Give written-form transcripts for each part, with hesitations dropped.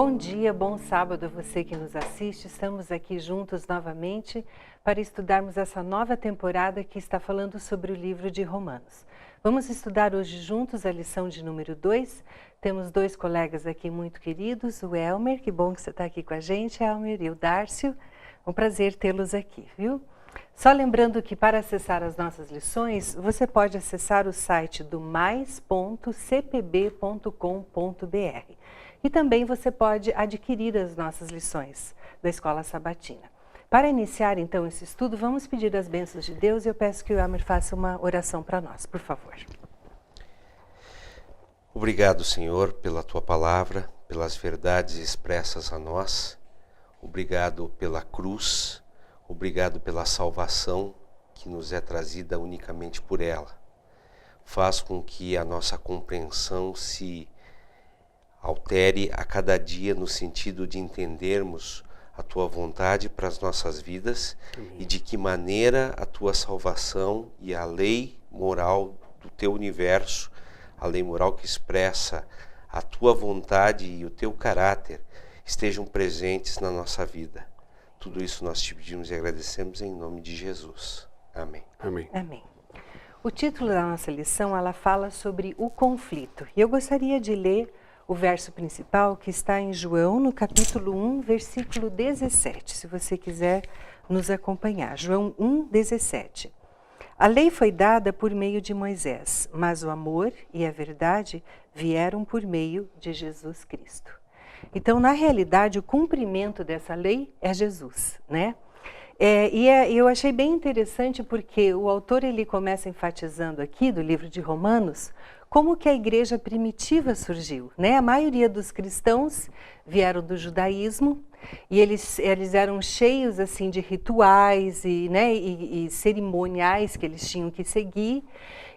Bom dia, bom sábado a você que nos assiste. Estamos aqui juntos novamente para estudarmos essa nova temporada que está falando sobre o livro de Romanos. Vamos estudar hoje juntos a lição de número 2. Temos dois colegas aqui muito queridos, o Elmer, que bom que você está aqui com a gente, Elmer, e o Dárcio. Um prazer tê-los aqui, viu? Só lembrando que para acessar as nossas lições, você pode acessar o site do mais.cpb.com.br. E também você pode adquirir as nossas lições da Escola Sabatina. Para iniciar então esse estudo, vamos pedir as bênçãos de Deus e eu peço que o Elmer faça uma oração para nós, por favor. Obrigado, Senhor, pela Tua palavra, pelas verdades expressas a nós. Obrigado pela cruz, obrigado pela salvação que nos é trazida unicamente por ela. Faz com que a nossa compreensão se altere a cada dia no sentido de entendermos a Tua vontade para as nossas vidas. Amém. E de que maneira a Tua salvação e a lei moral do Teu universo, a lei moral que expressa a Tua vontade e o Teu caráter, estejam presentes na nossa vida. Tudo isso nós te pedimos e agradecemos em nome de Jesus. Amém. Amém. Amém. O título da nossa lição, ela fala sobre o conflito. E eu gostaria de ler o verso principal que está em João, no capítulo 1, versículo 17, se você quiser nos acompanhar. João 1, 17. A lei foi dada por meio de Moisés, mas o amor e a verdade vieram por meio de Jesus Cristo. Então, na realidade, o cumprimento dessa lei é Jesus, né? Eu achei bem interessante porque o autor ele começa enfatizando aqui do livro de Romanos como que a igreja primitiva surgiu, né? A maioria dos cristãos vieram do judaísmo e eles eram cheios assim de rituais e cerimoniais que eles tinham que seguir.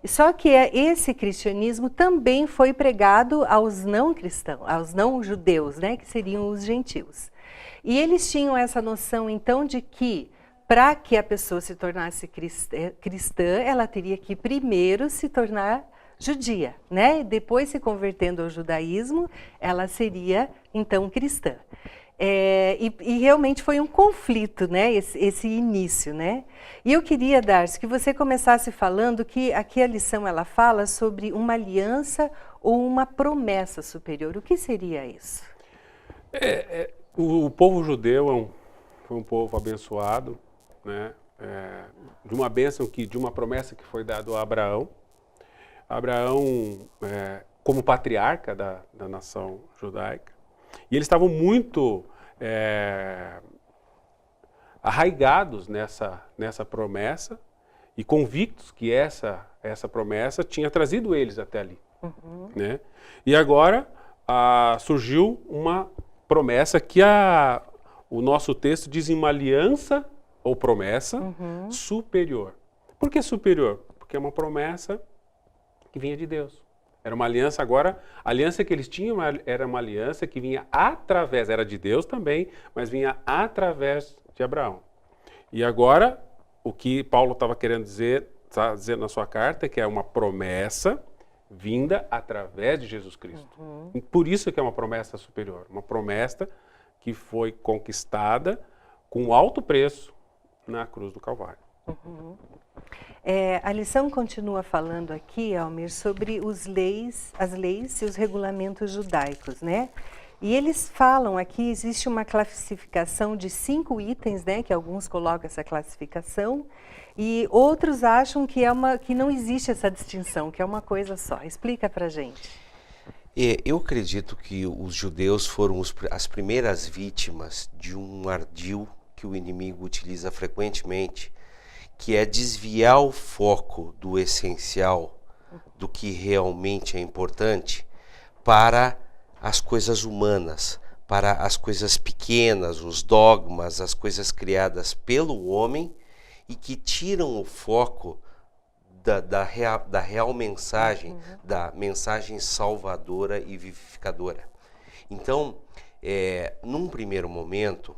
Só que esse cristianismo também foi pregado aos não cristãos, aos não judeus, né? Que seriam os gentios. E eles tinham essa noção então de que para que a pessoa se tornasse cristã, ela teria que primeiro se tornar judia, né? Depois, se convertendo ao judaísmo, ela seria então cristã. E realmente foi um conflito, né? Esse início, né? E eu queria, Darcy, que você começasse falando que aqui a lição ela fala sobre uma aliança ou uma promessa superior. O que seria isso? O povo judeu foi um povo abençoado, né? De uma bênção de uma promessa que foi dada a Abraão. Abraão, como patriarca da nação judaica, e eles estavam muito arraigados nessa promessa e convictos que essa promessa tinha trazido eles até ali. Uhum. Né? E agora surgiu uma promessa que o nosso texto diz em uma aliança ou promessa superior. Por que superior? Porque é uma promessa que vinha de Deus. Era uma aliança agora, a aliança que eles tinham era uma aliança que vinha através, era de Deus também, mas vinha através de Abraão. E agora, o que Paulo estava querendo dizer, está dizendo na sua carta, que é uma promessa vinda através de Jesus Cristo. E por isso que é uma promessa superior, uma promessa que foi conquistada com alto preço na cruz do Calvário. A lição continua falando aqui, Elmer, sobre as leis e os regulamentos judaicos, né? E eles falam aqui, existe uma classificação de 5 itens, né? Que alguns colocam essa classificação, e outros acham que não existe essa distinção, que é uma coisa só. Explica pra gente. Eu acredito que os judeus foram as primeiras vítimas de um ardil que o inimigo utiliza frequentemente, que é desviar o foco do essencial, do que realmente é importante, para as coisas humanas, para as coisas pequenas, os dogmas, as coisas criadas pelo homem e que tiram o foco da real mensagem, da mensagem salvadora e vivificadora. Então, num primeiro momento,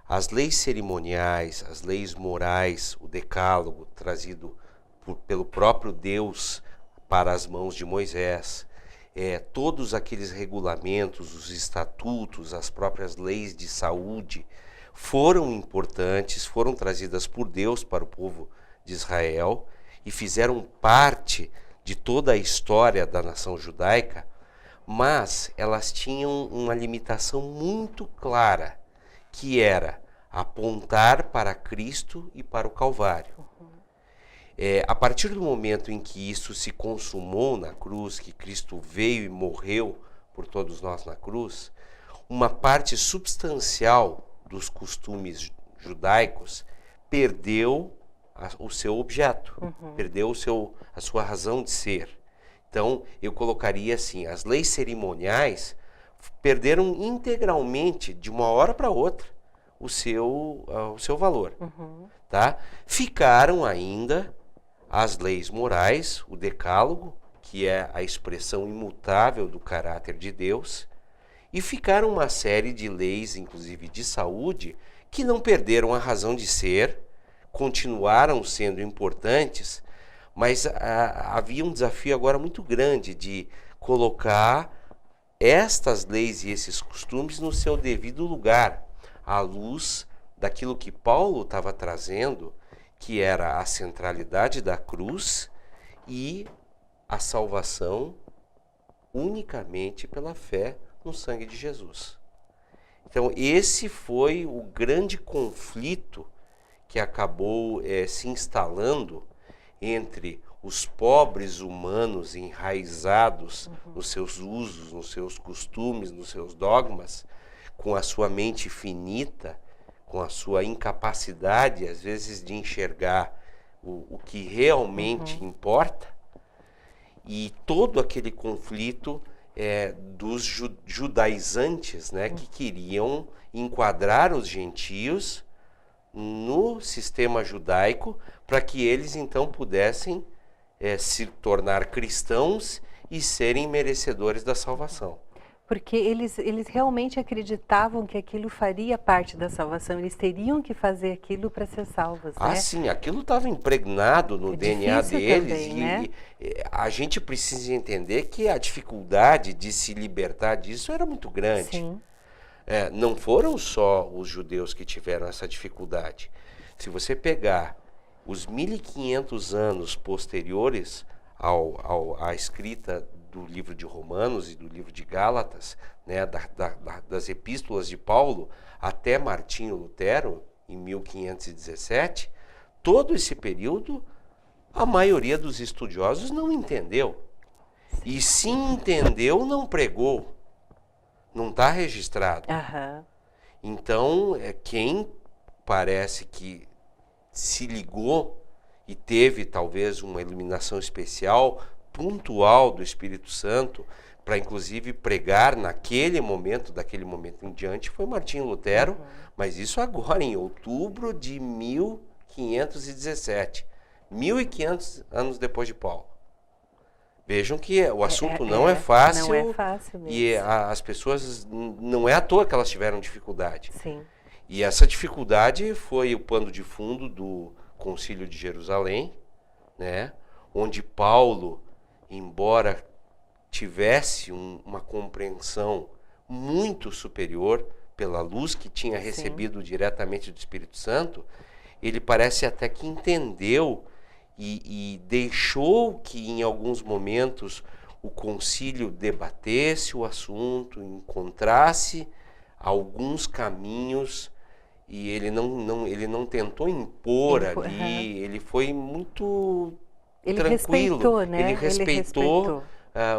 as leis cerimoniais, as leis morais, o decálogo trazido pelo próprio Deus para as mãos de Moisés, todos aqueles regulamentos, os estatutos, as próprias leis de saúde foram importantes, foram trazidas por Deus para o povo de Israel e fizeram parte de toda a história da nação judaica, mas elas tinham uma limitação muito clara, que era apontar para Cristo e para o Calvário. A partir do momento em que isso se consumou na cruz, que Cristo veio e morreu por todos nós na cruz, uma parte substancial dos costumes judaicos perdeu o seu objeto, perdeu a sua razão de ser. Então, eu colocaria assim, as leis cerimoniais perderam integralmente, de uma hora para outra, o seu valor. Tá? Ficaram ainda as leis morais, o decálogo, que é a expressão imutável do caráter de Deus, e ficaram uma série de leis, inclusive de saúde, que não perderam a razão de ser, continuaram sendo importantes, mas havia um desafio agora muito grande de colocar estas leis e esses costumes no seu devido lugar, à luz daquilo que Paulo estava trazendo, que era a centralidade da cruz e a salvação unicamente pela fé no sangue de Jesus. Então, esse foi o grande conflito que acabou se instalando entre os pobres humanos enraizados nos seus usos, nos seus costumes, nos seus dogmas, com a sua mente finita, com a sua incapacidade, às vezes, de enxergar o que realmente importa, e todo aquele conflito dos judaizantes, né, que queriam enquadrar os gentios no sistema judaico para que eles então pudessem se tornar cristãos e serem merecedores da salvação. Porque eles realmente acreditavam que aquilo faria parte da salvação, eles teriam que fazer aquilo para ser salvos, né? Sim, aquilo estava impregnado no DNA deles, também, né? A gente precisa entender que a dificuldade de se libertar disso era muito grande. Sim. Não foram só os judeus que tiveram essa dificuldade. Se você pegar os 1500 anos posteriores à escrita do livro de Romanos e do livro de Gálatas, né, das epístolas de Paulo até Martinho Lutero, em 1517, todo esse período, a maioria dos estudiosos não entendeu. E se entendeu, não pregou. Não está registrado. Então, quem parece que se ligou e teve talvez uma iluminação especial, pontual do Espírito Santo, para inclusive pregar daquele momento em diante, foi Martinho Lutero, mas isso agora em outubro de 1517, 1500 anos depois de Paulo. Vejam que o assunto não é fácil. Não é fácil mesmo. E as pessoas, não é à toa que elas tiveram dificuldade. Sim. E essa dificuldade foi o pano de fundo do Concílio de Jerusalém, né, onde Paulo, embora tivesse uma compreensão muito superior pela luz que tinha recebido diretamente do Espírito Santo, ele parece até que entendeu e deixou que em alguns momentos o concílio debatesse o assunto, encontrasse alguns caminhos, e ele não tentou impor ali, ele foi muito tranquilo. Respeitou, né? Ele respeitou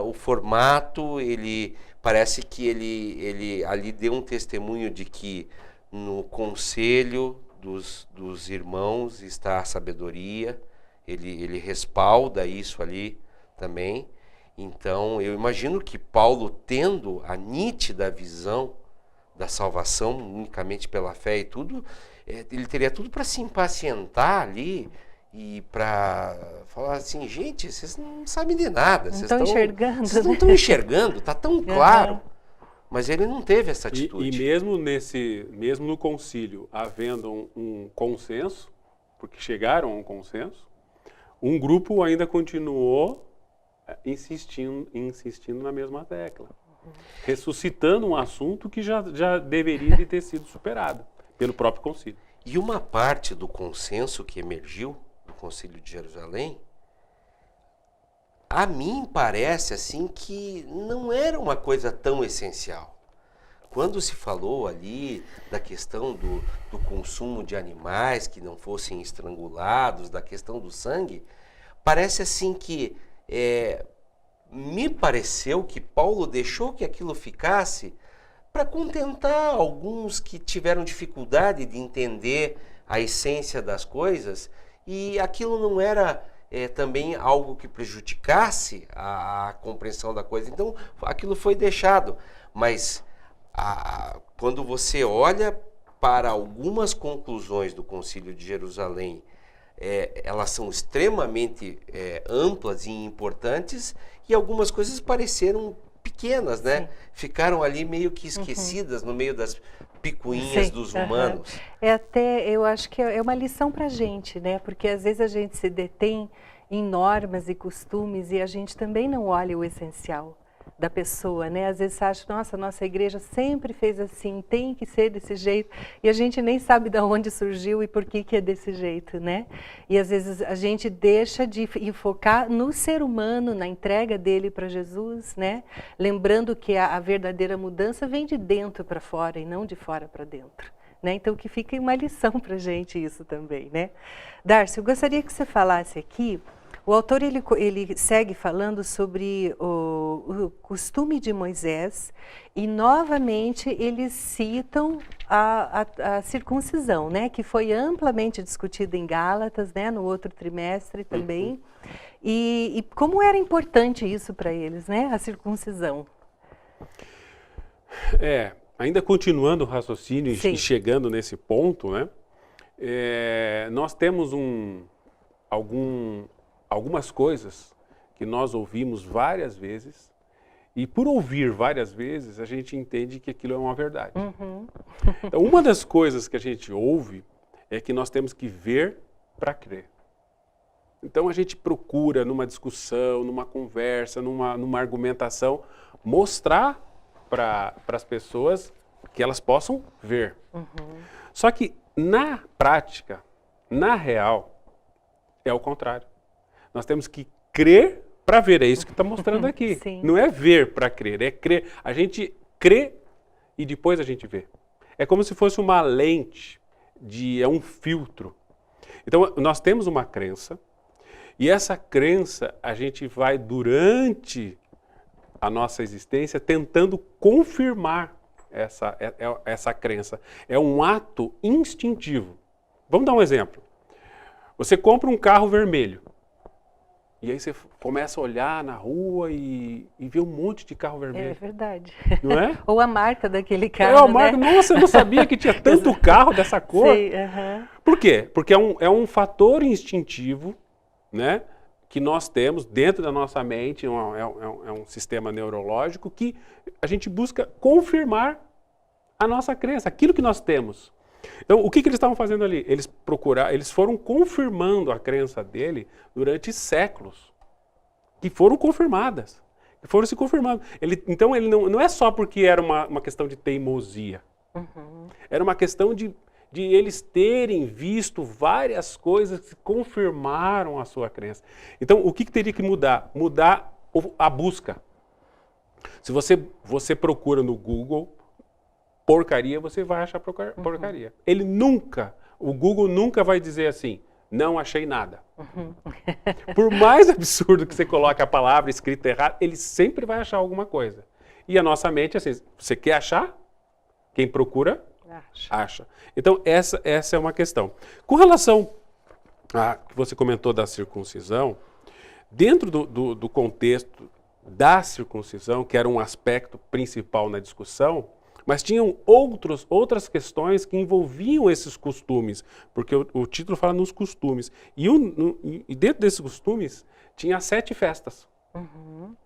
o formato, parece que ele ali deu um testemunho de que no conselho dos irmãos está a sabedoria, ele respalda isso ali também. Então, eu imagino que Paulo, tendo a nítida visão da salvação unicamente pela fé e tudo, ele teria tudo para se impacientar ali e para falar assim, gente, vocês não sabem de nada, vocês não estão enxergando, está tão claro. Mas ele não teve essa atitude. E mesmo no concílio, havendo um consenso, porque chegaram a um consenso, um grupo ainda continuou insistindo na mesma tecla. Ressuscitando um assunto que já deveria ter sido superado pelo próprio concílio. E uma parte do consenso que emergiu do Concílio de Jerusalém, a mim parece assim que não era uma coisa tão essencial. Quando se falou ali da questão do consumo de animais que não fossem estrangulados, da questão do sangue, parece assim que me pareceu que Paulo deixou que aquilo ficasse para contentar alguns que tiveram dificuldade de entender a essência das coisas, e aquilo não era também algo que prejudicasse a compreensão da coisa. Então aquilo foi deixado, mas quando você olha para algumas conclusões do Concílio de Jerusalém, elas são extremamente amplas e importantes, e algumas coisas pareceram pequenas, né? Sim. Ficaram ali meio que esquecidas no meio das picuinhas dos humanos. Eu acho que é uma lição para a gente, né? Porque às vezes a gente se detém em normas e costumes e a gente também não olha o essencial da pessoa, né? Às vezes você acha, nossa igreja sempre fez assim, tem que ser desse jeito, e a gente nem sabe de onde surgiu e por que é desse jeito, né? E às vezes a gente deixa de focar no ser humano, na entrega dele para Jesus, né? Lembrando que a verdadeira mudança vem de dentro para fora e não de fora para dentro, né? Então que fica uma lição para a gente isso também, né? Darcy, eu gostaria que você falasse aqui. O autor ele segue falando sobre o costume de Moisés e novamente eles citam a circuncisão, né, que foi amplamente discutida em Gálatas, né, no outro trimestre também. E como era importante isso para eles, né, a circuncisão? Ainda continuando o raciocínio e chegando nesse ponto, né, nós temos algumas coisas que nós ouvimos várias vezes, e por ouvir várias vezes, a gente entende que aquilo é uma verdade. Então, uma das coisas que a gente ouve é que nós temos que ver para crer. Então, a gente procura, numa discussão, numa conversa, numa argumentação, mostrar para as pessoas que elas possam ver. Só que, na prática, na real, é o contrário. Nós temos que crer para ver, é isso que está mostrando aqui. Não é ver para crer, é crer. A gente crê e depois a gente vê. É como se fosse uma lente, um filtro. Então, nós temos uma crença, e essa crença a gente vai, durante a nossa existência, tentando confirmar essa crença. É um ato instintivo. Vamos dar um exemplo. Você compra um carro vermelho. E aí você começa a olhar na rua e vê um monte de carro vermelho. É verdade. Não é? Ou a marca daquele carro, a marca, né? Nossa, eu não sabia que tinha tanto carro dessa cor. Sei, Por quê? Porque é um fator instintivo, né, que nós temos dentro da nossa mente, é um sistema neurológico que a gente busca confirmar a nossa crença, aquilo que nós temos. Então, o que eles estavam fazendo ali? Eles foram confirmando a crença dele durante séculos, que foram confirmadas, que foram se confirmando. Então, ele não é só porque era uma questão de teimosia, era uma questão de eles terem visto várias coisas que confirmaram a sua crença. Então, o que teria que mudar? Mudar a busca. Se você procura no Google porcaria, você vai achar porcaria. O Google nunca vai dizer assim, não achei nada. Por mais absurdo que você coloque a palavra escrita errada, ele sempre vai achar alguma coisa. E a nossa mente, assim, você quer achar? Quem procura, acha. Então, essa é uma questão. Com relação a que você comentou da circuncisão, dentro do contexto da circuncisão, que era um aspecto principal na discussão, mas tinham outras questões que envolviam esses costumes, porque o título fala nos costumes. E dentro desses costumes tinha 7 festas.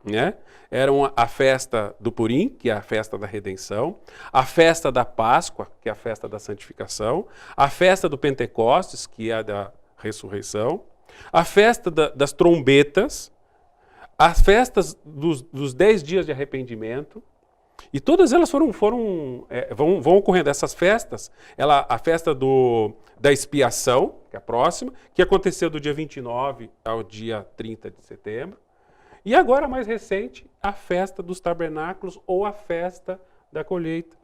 Né? Eram a festa do Purim, que é a festa da redenção, a festa da Páscoa, que é a festa da santificação, a festa do Pentecostes, que é a da ressurreição, a festa das trombetas, as festas dos 10 dias de arrependimento, e todas elas vão ocorrendo. Essas festas, a festa da expiação, que é a próxima, que aconteceu do dia 29 ao dia 30 de setembro. E agora, mais recente, a festa dos tabernáculos ou a festa da colheita,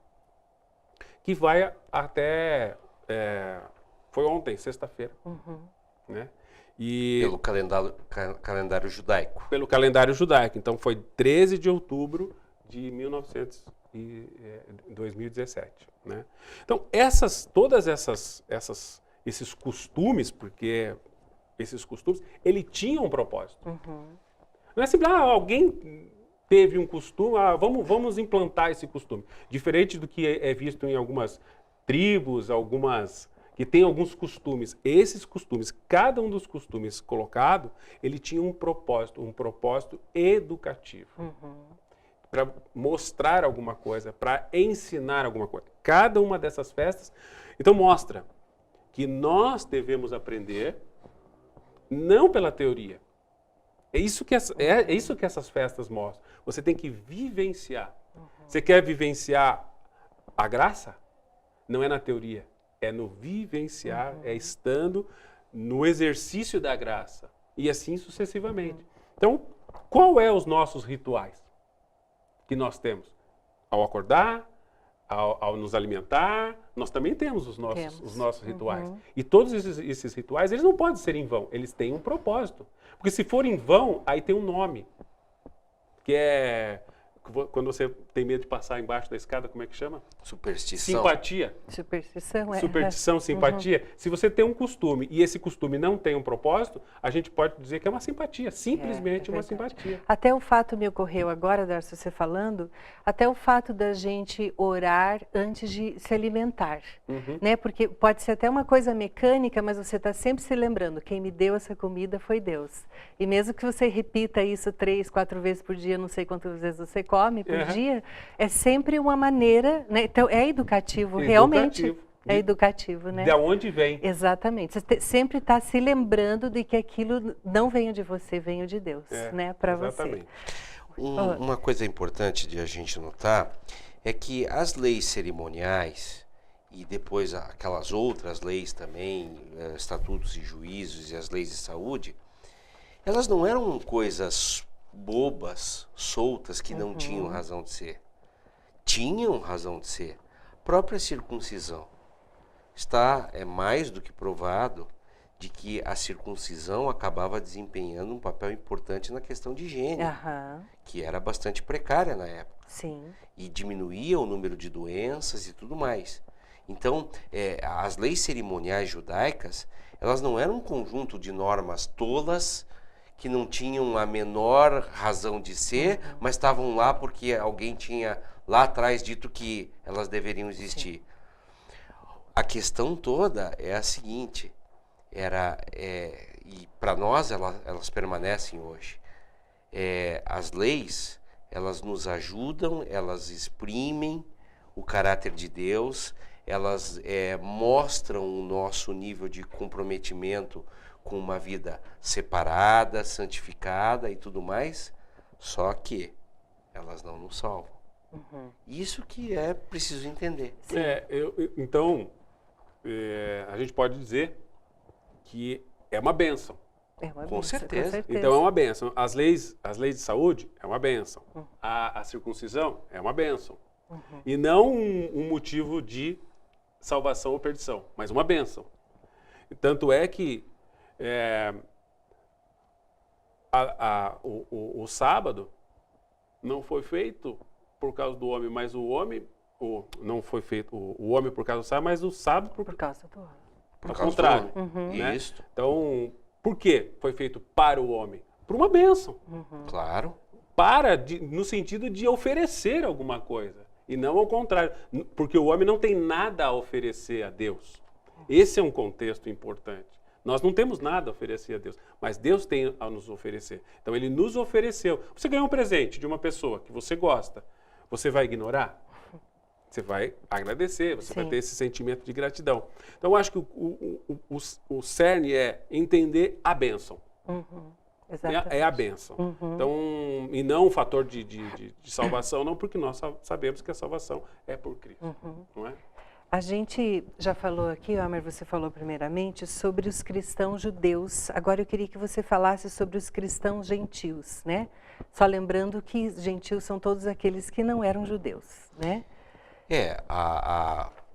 que vai até... foi ontem, sexta-feira. Né? Pelo calendário judaico. Pelo calendário judaico. Então, foi 13 de outubro de 2017. Né? Então, todas esses costumes, porque esses costumes, ele tinha um propósito. Não é simples, alguém teve um costume, vamos implantar esse costume. Diferente do que é visto em algumas tribos, que tem alguns costumes. Esses costumes, cada um dos costumes colocado, ele tinha um propósito educativo. Para mostrar alguma coisa, para ensinar alguma coisa. Cada uma dessas festas, então mostra que nós devemos aprender não pela teoria. É isso que essas festas mostram. Você tem que vivenciar. Você quer vivenciar a graça? Não é na teoria, é no vivenciar, é estando no exercício da graça. E assim sucessivamente. Então, qual é os nossos rituais que nós temos? Ao acordar, ao nos alimentar, nós também temos os nossos rituais. E todos esses rituais, eles não podem ser em vão, eles têm um propósito. Porque se for em vão, aí tem um nome, que é... Quando você tem medo de passar embaixo da escada, como é que chama? Superstição. Simpatia. Superstição, simpatia. Se você tem um costume e esse costume não tem um propósito, a gente pode dizer que é uma simpatia, simplesmente uma simpatia. Até o fato me ocorreu agora, Darcy, você falando, até o fato da gente orar antes de se alimentar, né? Porque pode ser até uma coisa mecânica, mas você está sempre se lembrando, quem me deu essa comida foi Deus. E mesmo que você repita isso 3, 4 vezes por dia, não sei quantas vezes você come por dia, é sempre uma maneira, né? Então é educativo, realmente. É educativo, né? De onde vem. Exatamente. Você sempre está se lembrando de que aquilo não veio de você, veio de Deus, né? Para você. Uma coisa importante de a gente notar é que as leis cerimoniais e depois aquelas outras leis também, estatutos e juízos e as leis de saúde, elas não eram coisas bobas, soltas, que não tinham razão de ser. Tinham razão de ser. A própria circuncisão é mais do que provado de que a circuncisão acabava desempenhando um papel importante na questão de higiene, que era bastante precária na época. Sim. E diminuía o número de doenças e tudo mais. Então, as leis cerimoniais judaicas, elas não eram um conjunto de normas tolas que não tinham a menor razão de ser, mas estavam lá porque alguém tinha lá atrás dito que elas deveriam existir. Sim. A questão toda é a seguinte, e para nós elas permanecem hoje. As leis, elas nos ajudam, elas exprimem o caráter de Deus, elas mostram o nosso nível de comprometimento com uma vida separada, santificada e tudo mais, só que elas não nos salvam. Isso que é preciso entender. Então, a gente pode dizer que é uma bênção. Com certeza. Então é uma bênção. As leis de saúde é uma bênção. A circuncisão é uma bênção. E não um motivo de salvação ou perdição, mas uma bênção. Tanto é que o sábado não foi feito por causa do homem, mas o homem não foi feito o homem por causa do sábado, mas o sábado por causa do homem. Ao contrário. Né? Isso. Então, por que foi feito para o homem? Por uma bênção. Claro. No sentido de oferecer alguma coisa. E não ao contrário. Porque o homem não tem nada a oferecer a Deus. Esse é um contexto importante. Nós não temos nada a oferecer a Deus, mas Deus tem a nos oferecer. Então, Ele nos ofereceu. Você ganhou um presente de uma pessoa que você gosta, você vai ignorar? Você vai agradecer, você vai ter esse sentimento de gratidão. Então, eu acho que o cerne é entender a bênção. é a bênção. Então, e não um fator de salvação, não, porque nós sabemos que a salvação é por Cristo. Não é? A gente já falou aqui, Homer, você falou primeiramente sobre os cristãos judeus. Agora eu queria que você falasse sobre os cristãos gentios, né? Só lembrando que gentios são todos aqueles que não eram judeus, né?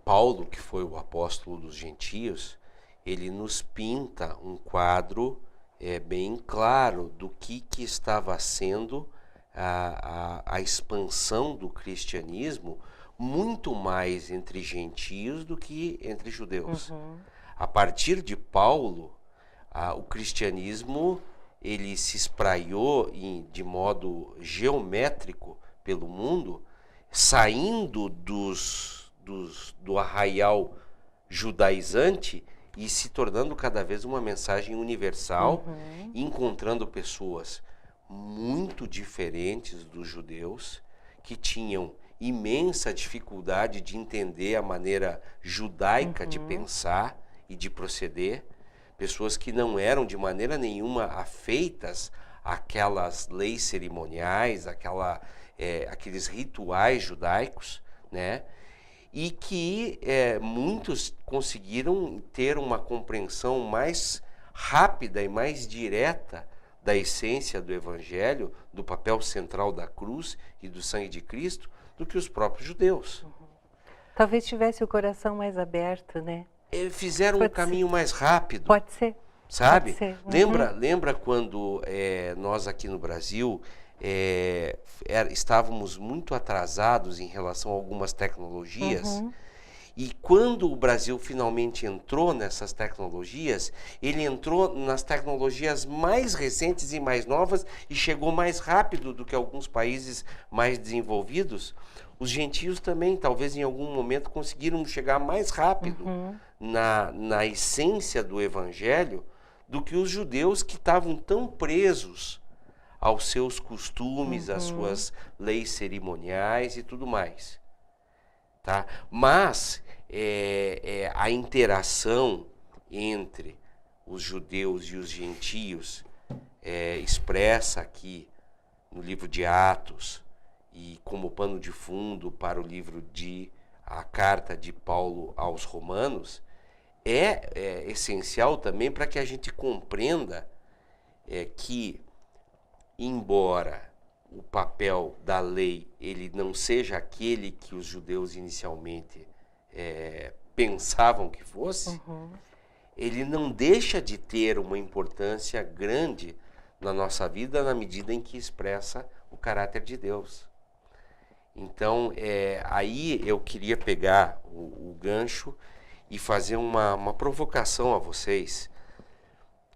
Paulo, que foi o apóstolo dos gentios, ele nos pinta um quadro bem claro do que estava sendo a expansão do cristianismo, muito mais entre gentios do que entre judeus. A partir de Paulo, o cristianismo ele se espraiou de modo geométrico pelo mundo, saindo do arraial judaizante e se tornando cada vez uma mensagem universal, encontrando pessoas muito diferentes dos judeus, que tinham imensa dificuldade de entender a maneira judaica de pensar e de proceder, pessoas que não eram de maneira nenhuma afeitas àquelas leis cerimoniais, aqueles rituais judaicos, né? E que muitos conseguiram ter uma compreensão mais rápida e mais direta da essência do Evangelho, do papel central da cruz e do sangue de Cristo, do que os próprios judeus. Talvez tivesse o coração mais aberto, né? Fizeram um caminho mais rápido. Pode ser. Sabe? Pode ser. Lembra quando nós aqui no Brasil estávamos muito atrasados em relação a algumas tecnologias? E quando o Brasil finalmente entrou nessas tecnologias, ele entrou nas tecnologias mais recentes e mais novas e chegou mais rápido do que alguns países mais desenvolvidos. Os gentios também, talvez em algum momento, conseguiram chegar mais rápido na essência do Evangelho do que os judeus, que estavam tão presos aos seus costumes, às suas leis cerimoniais e tudo mais. Tá? Mas a interação entre os judeus e os gentios expressa aqui no livro de Atos e como pano de fundo para o livro a carta de Paulo aos Romanos, é essencial também para que a gente compreenda que, embora o papel da lei ele não seja aquele que os judeus inicialmente pensavam que fosse, ele não deixa de ter uma importância grande na nossa vida na medida em que expressa o caráter de Deus. Então, aí eu queria pegar o gancho e fazer uma provocação a vocês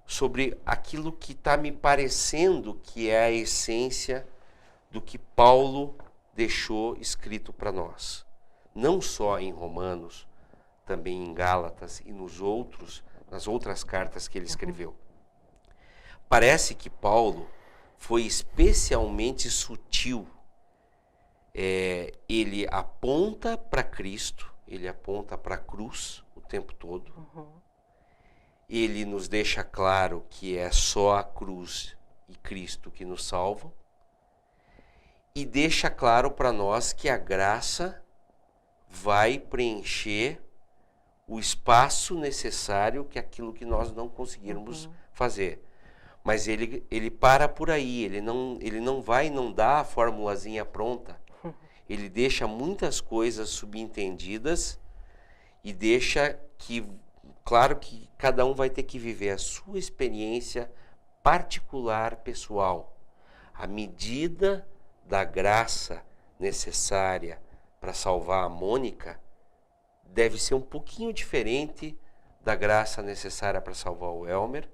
sobre aquilo que está me parecendo que é a essência do que Paulo deixou escrito para nós. Não só em Romanos, também em Gálatas e nas outras cartas que ele escreveu. Parece que Paulo foi especialmente sutil. Ele aponta para Cristo, ele aponta para a cruz o tempo todo. Ele nos deixa claro que é só a cruz e Cristo que nos salvam. E deixa claro para nós que a graça vai preencher o espaço necessário que aquilo que nós não conseguirmos fazer. Mas ele para por aí, ele não vai e não dá a formulazinha pronta. Ele deixa muitas coisas subentendidas e deixa claro que cada um vai ter que viver a sua experiência particular, pessoal. A medida da graça necessária para salvar a Mônica deve ser um pouquinho diferente da graça necessária para salvar o Elmer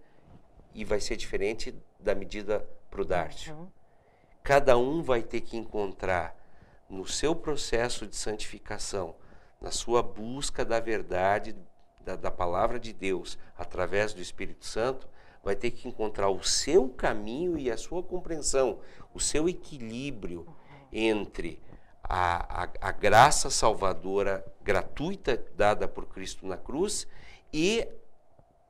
e vai ser diferente da medida para o Dárcio. Cada um vai ter que encontrar no seu processo de santificação, na sua busca da verdade, da palavra de Deus, através do Espírito Santo, vai ter que encontrar o seu caminho e a sua compreensão, o seu equilíbrio entre a graça salvadora gratuita dada por Cristo na cruz e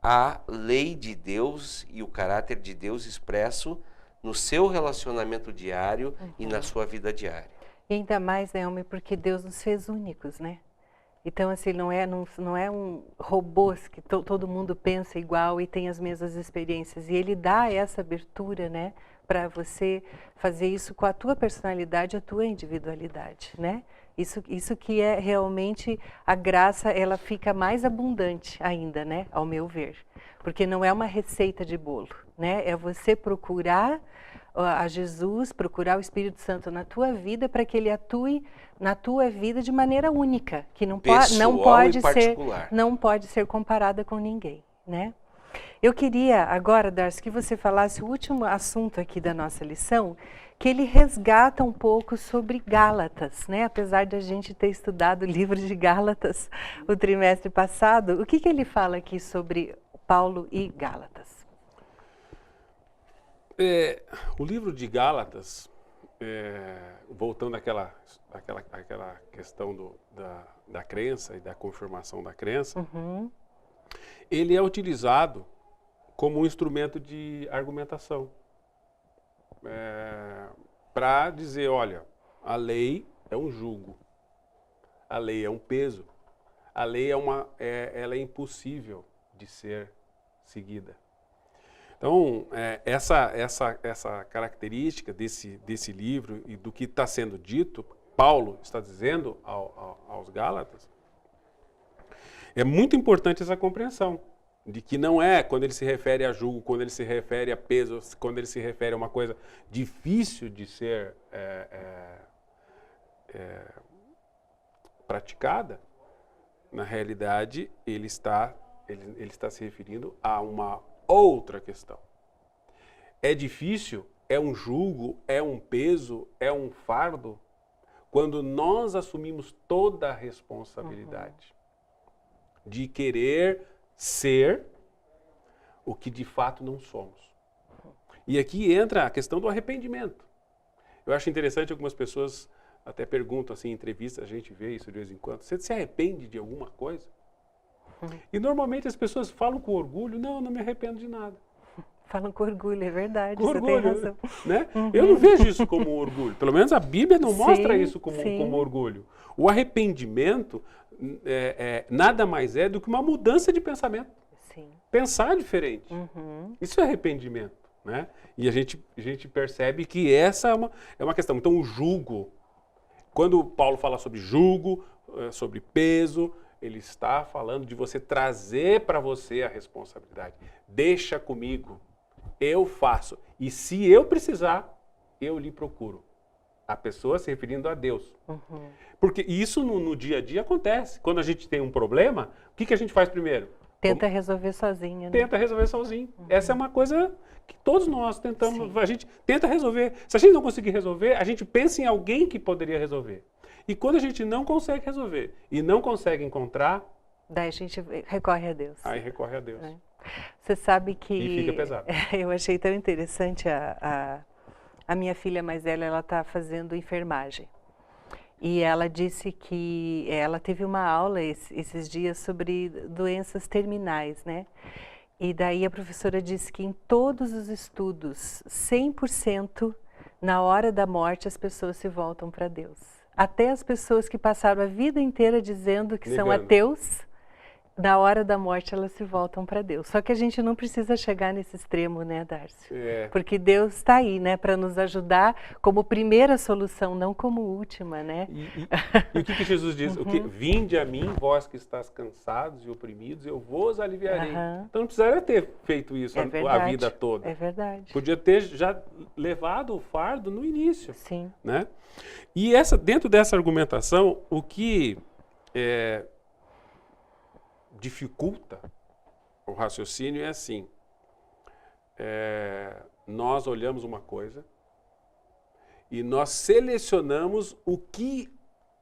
a lei de Deus e o caráter de Deus expresso no seu relacionamento diário e na sua vida diária. E ainda mais, né, homem, porque Deus nos fez únicos, né? Então, assim, não é um robôs que todo mundo pensa igual e tem as mesmas experiências. E ele dá essa abertura, né, para você fazer isso com a tua personalidade, a tua individualidade, né? Isso que é realmente a graça, ela fica mais abundante ainda, né, ao meu ver. Porque não é uma receita de bolo, né? É você procurar a Jesus, procurar o Espírito Santo na tua vida para que ele atue na tua vida de maneira única, que não pode ser comparada com ninguém, né? Eu queria agora, Darcy, que você falasse o último assunto aqui da nossa lição, que ele resgata um pouco sobre Gálatas, né? Apesar de a gente ter estudado o livro de Gálatas o trimestre passado, o que ele fala aqui sobre Paulo e Gálatas? O livro de Gálatas, voltando àquela questão da crença e da confirmação da crença, ele é utilizado como um instrumento de argumentação. Para dizer, olha, a lei é um jugo, a lei é um peso, a lei ela é impossível de ser seguida. Então, essa característica desse livro e do que está sendo dito, Paulo está dizendo aos Gálatas, é muito importante essa compreensão de que não é quando ele se refere a jugo, quando ele se refere a peso, quando ele se refere a uma coisa difícil de ser praticada, na realidade ele está se referindo a uma outra questão. É difícil, é um jugo, é um peso, é um fardo, quando nós assumimos toda a responsabilidade de querer ser o que de fato não somos. E aqui entra a questão do arrependimento. Eu acho interessante, algumas pessoas até perguntam assim, em entrevistas, a gente vê isso de vez em quando, você se arrepende de alguma coisa? E normalmente as pessoas falam com orgulho, não me arrependo de nada. Falam com orgulho, é verdade, com você orgulho, tem razão. Né? Eu não vejo isso como orgulho, pelo menos a Bíblia não mostra isso como orgulho. O arrependimento nada mais é do que uma mudança de pensamento. Sim. Pensar diferente. Isso é arrependimento. Né? E a gente percebe que essa é uma questão. Então o jugo, quando Paulo fala sobre jugo, sobre peso, ele está falando de você trazer para você a responsabilidade. Deixa comigo, eu faço. E se eu precisar, eu lhe procuro. A pessoa se referindo a Deus. Porque isso no dia a dia acontece. Quando a gente tem um problema, o que a gente faz primeiro? Tenta resolver sozinho. Né? Tenta resolver sozinho. Essa é uma coisa que todos nós tentamos. A gente tenta resolver. Se a gente não conseguir resolver, a gente pensa em alguém que poderia resolver. E quando a gente não consegue resolver e não consegue encontrar... Daí a gente recorre a Deus. Aí recorre a Deus. Você sabe que... E fica pesado. Eu achei tão interessante, a minha filha mais velha, ela está fazendo enfermagem. E ela disse que ela teve uma aula esses dias sobre doenças terminais, né? E daí a professora disse que em todos os estudos, 100%, na hora da morte, as pessoas se voltam para Deus. Até as pessoas que passaram a vida inteira dizendo que são ateus, na hora da morte elas se voltam para Deus. Só que a gente não precisa chegar nesse extremo, né, Darcy? Porque Deus está aí, né, para nos ajudar como primeira solução, não como última, né? E o que Jesus diz? Vinde a mim, vós que estáis cansados e oprimidos, eu vos aliviarei. Então não precisaria ter feito isso a vida toda. É verdade. Podia ter já levado o fardo no início. Sim. Né? E dentro dessa argumentação, o que dificulta o raciocínio é assim, nós olhamos uma coisa e nós selecionamos o que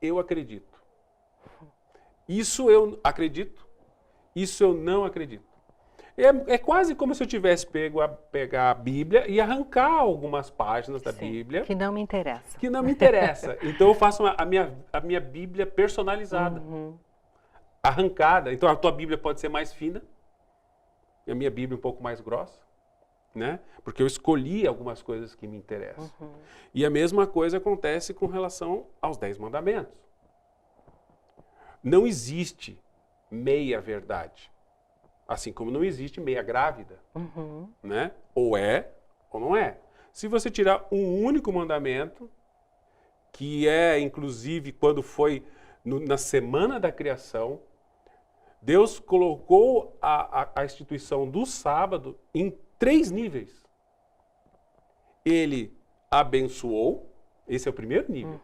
eu acredito. Isso eu acredito, isso eu não acredito. É quase como se eu tivesse pegar a Bíblia e arrancar algumas páginas da Bíblia. Que não me interessa. Que não me interessa. Então eu faço a minha Bíblia personalizada. Arrancada. Então a tua Bíblia pode ser mais fina, e a minha Bíblia um pouco mais grossa, né? Porque eu escolhi algumas coisas que me interessam. E a mesma coisa acontece com relação aos 10 mandamentos. Não existe meia verdade. Assim como não existe meia grávida, né? Ou é ou não é. Se você tirar um único mandamento, que é, inclusive, quando foi na semana da criação, Deus colocou a instituição do sábado em 3 níveis. Ele abençoou, esse é o primeiro nível.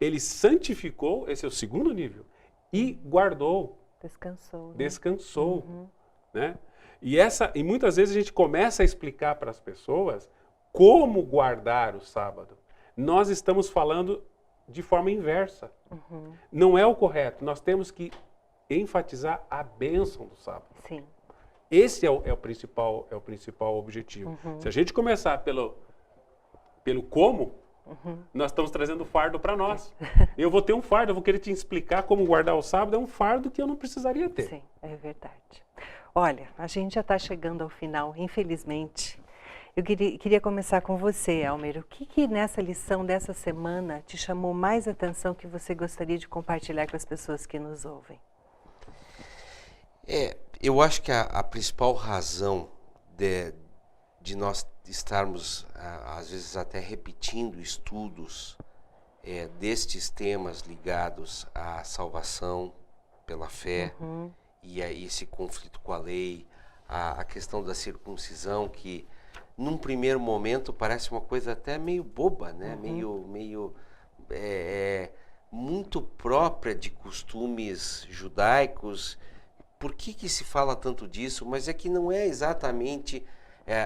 Ele santificou, esse é o segundo nível. E guardou. Descansou. Né? Descansou. Né? E muitas vezes a gente começa a explicar para as pessoas como guardar o sábado. Nós estamos falando de forma inversa. Não é o correto. Nós temos que enfatizar a bênção do sábado. Sim. Esse é o principal objetivo. Se a gente começar pelo como, nós estamos trazendo fardo para nós. Eu vou ter um fardo, eu vou querer te explicar como guardar o sábado, é um fardo que eu não precisaria ter. Sim, é verdade. Olha, a gente já está chegando ao final, infelizmente. Eu queria começar com você, Elmer. O que nessa lição dessa semana te chamou mais atenção que você gostaria de compartilhar com as pessoas que nos ouvem? Eu acho que a principal razão de nós estarmos, às vezes até repetindo estudos destes temas ligados à salvação pela fé e a esse conflito com a lei, a questão da circuncisão, que num primeiro momento parece uma coisa até meio boba, né? Muito própria de costumes judaicos. Por que se fala tanto disso? Mas é que não é exatamente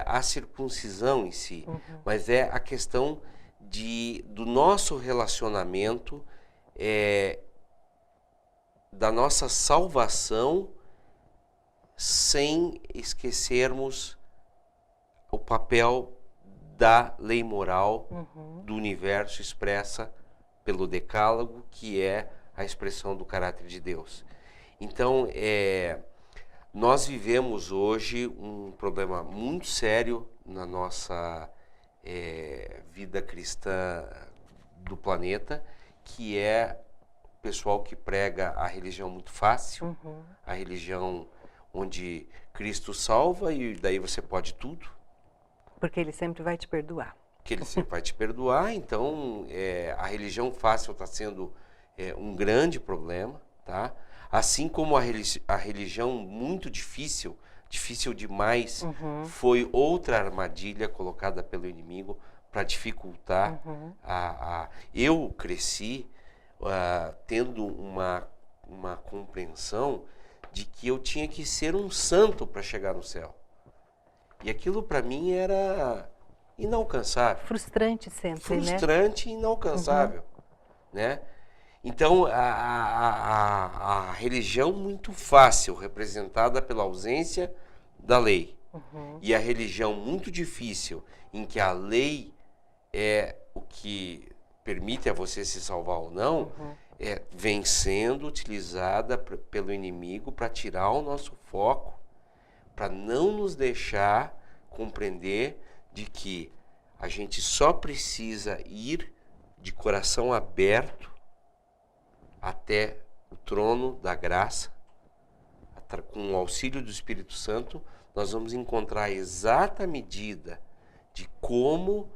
a circuncisão em si, mas é a questão do nosso relacionamento, da nossa salvação, sem esquecermos o papel da lei moral do universo expressa pelo Decálogo, que é a expressão do caráter de Deus. Então, nós vivemos hoje um problema muito sério na nossa vida cristã do planeta, que é o pessoal que prega a religião muito fácil, a religião onde Cristo salva e daí você pode tudo. Porque Ele sempre vai te perdoar. Que Ele sempre vai te perdoar, então a religião fácil está sendo um grande problema, tá? Assim como a religião muito difícil demais, foi outra armadilha colocada pelo inimigo para dificultar. Eu cresci tendo uma compreensão de que eu tinha que ser um santo para chegar no céu. E aquilo para mim era inalcançável. Frustrante sempre, Frustrante e inalcançável, né? Então, a religião muito fácil, representada pela ausência da lei, e a religião muito difícil, em que a lei é o que permite a você se salvar ou não, vem sendo utilizada pelo inimigo para tirar o nosso foco, para não nos deixar compreender de que a gente só precisa ir de coração aberto até o trono da graça, com o auxílio do Espírito Santo, nós vamos encontrar a exata medida de como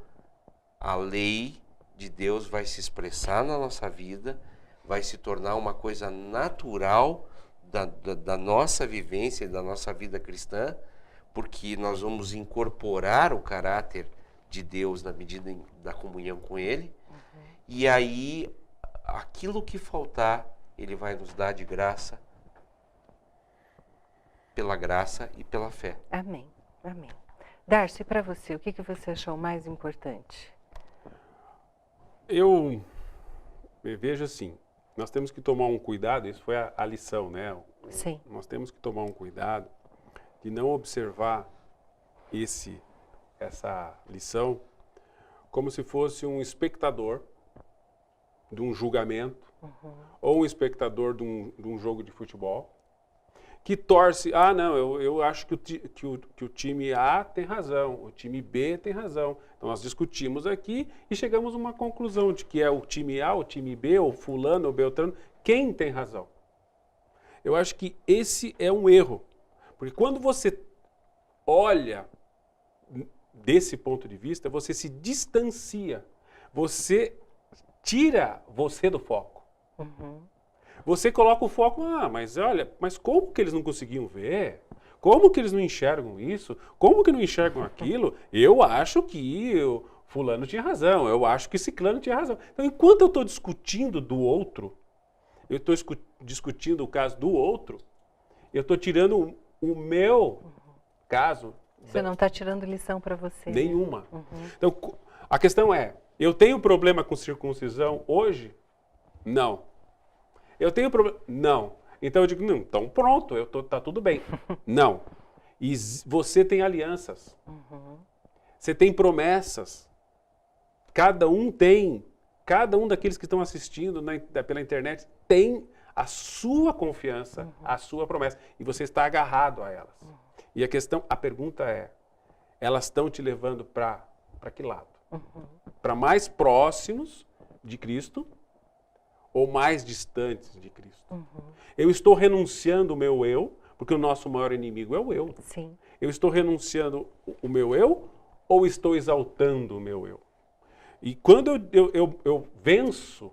a lei de Deus vai se expressar na nossa vida, vai se tornar uma coisa natural da nossa vivência e da nossa vida cristã, porque nós vamos incorporar o caráter de Deus na medida da comunhão com Ele, e aí aquilo que faltar, Ele vai nos dar de graça, pela graça e pela fé. Amém, amém. Darcy, para você, o que você achou mais importante? Eu vejo assim, nós temos que tomar um cuidado, isso foi a lição, né? Sim. Nós temos que tomar um cuidado de não observar essa lição como se fosse um espectador de um julgamento ou um espectador de um jogo de futebol que torce, não, eu acho que o time A tem razão, o time B tem razão. Então nós discutimos aqui e chegamos a uma conclusão de que é o time A, o time B, ou fulano, ou beltrano, quem tem razão. Eu acho que esse é um erro, porque quando você olha desse ponto de vista, você se distancia, você tira você do foco. Uhum. Você coloca o foco, mas olha, mas como que eles não conseguiam ver? Como que eles não enxergam isso? Como que não enxergam aquilo? Eu acho que o fulano tinha razão, eu acho que ciclano tinha razão. Então, enquanto eu estou discutindo do outro, eu estou discutindo o caso do outro, eu estou tirando o meu caso. Você não está tirando lição para você. Nenhuma. Né? Uhum. Então, a questão é, eu tenho problema com circuncisão hoje? Não. Eu tenho problema? Não. Então eu digo, não, então pronto, tá tudo bem. Não. E você tem alianças. Uhum. Você tem promessas. Cada um daqueles que estão assistindo pela internet tem a sua confiança, a sua promessa. E você está agarrado a elas. E a pergunta é, elas estão te levando para que lado? Para mais próximos de Cristo ou mais distantes de Cristo? Eu estou renunciando o meu eu, porque o nosso maior inimigo é o eu. Sim. Eu estou renunciando o meu eu ou estou exaltando o meu eu? E quando eu venço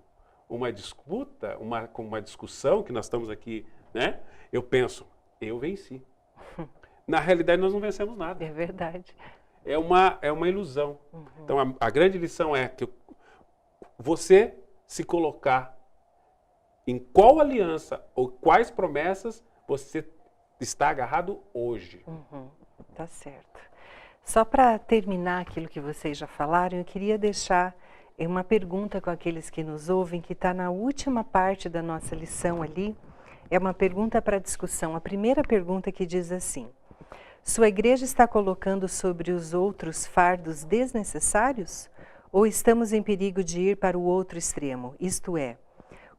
uma disputa, uma discussão, que nós estamos aqui, né? Eu penso, eu venci. Na realidade, nós não vencemos nada. É verdade. É uma ilusão. Então, a grande lição é que você se colocar em qual aliança ou quais promessas você está agarrado hoje. Tá certo. Só para terminar aquilo que vocês já falaram, eu queria deixar uma pergunta com aqueles que nos ouvem, que está na última parte da nossa lição ali. É uma pergunta para discussão. A primeira pergunta que diz assim: sua igreja está colocando sobre os outros fardos desnecessários? Ou estamos em perigo de ir para o outro extremo? Isto é,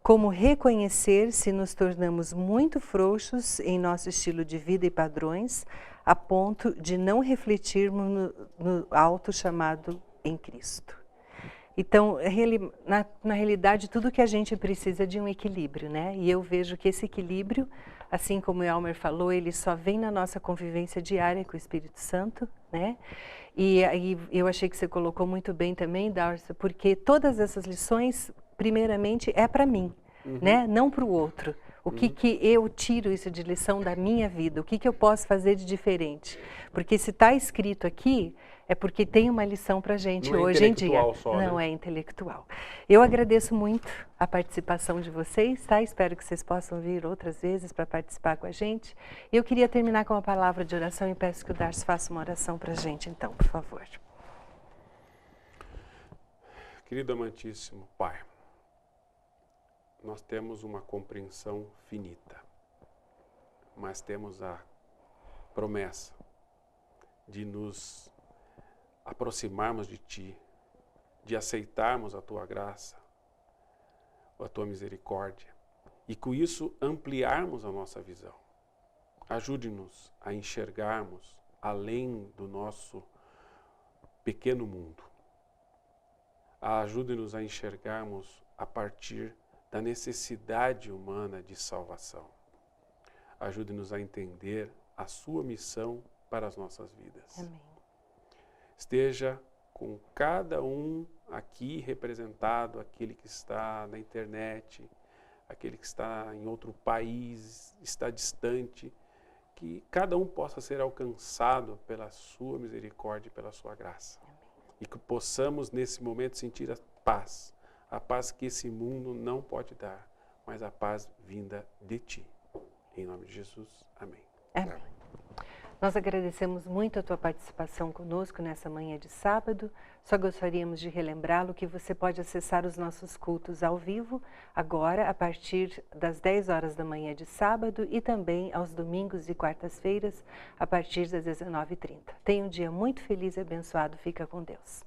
como reconhecer se nos tornamos muito frouxos em nosso estilo de vida e padrões, a ponto de não refletirmos no alto chamado em Cristo. Então, na realidade, tudo que a gente precisa é de um equilíbrio, né? E eu vejo que esse equilíbrio, assim como o Elmer falou, ele só vem na nossa convivência diária com o Espírito Santo, né? E eu achei que você colocou muito bem também, Darcy, porque todas essas lições, primeiramente, é para mim, né? Não para o outro. O que eu tiro isso de lição da minha vida? O que eu posso fazer de diferente? Porque se está escrito aqui, é porque tem uma lição para a gente hoje em dia. Só, não né? é intelectual. Eu agradeço muito a participação de vocês, tá? Espero que vocês possam vir outras vezes para participar com a gente. Eu queria terminar com uma palavra de oração e peço que o Darcy faça uma oração para a gente, então, por favor. Querido amantíssimo Pai, nós temos uma compreensão finita, mas temos a promessa de nos aproximarmos de Ti, de aceitarmos a Tua graça, a Tua misericórdia, e com isso ampliarmos a nossa visão. Ajude-nos a enxergarmos além do nosso pequeno mundo. Ajude-nos a enxergarmos a partir da necessidade humana de salvação. Ajude-nos a entender a sua missão para as nossas vidas. Amém. Esteja com cada um aqui representado, aquele que está na internet, aquele que está em outro país, está distante, que cada um possa ser alcançado pela sua misericórdia e pela sua graça. Amém. E que possamos nesse momento sentir a paz que esse mundo não pode dar, mas a paz vinda de Ti. Em nome de Jesus, amém. Amém. Nós agradecemos muito a tua participação conosco nessa manhã de sábado. Só gostaríamos de relembrá-lo que você pode acessar os nossos cultos ao vivo, agora a partir das 10 horas da manhã de sábado e também aos domingos e quartas-feiras, a partir das 19h30. Tenha um dia muito feliz e abençoado. Fica com Deus.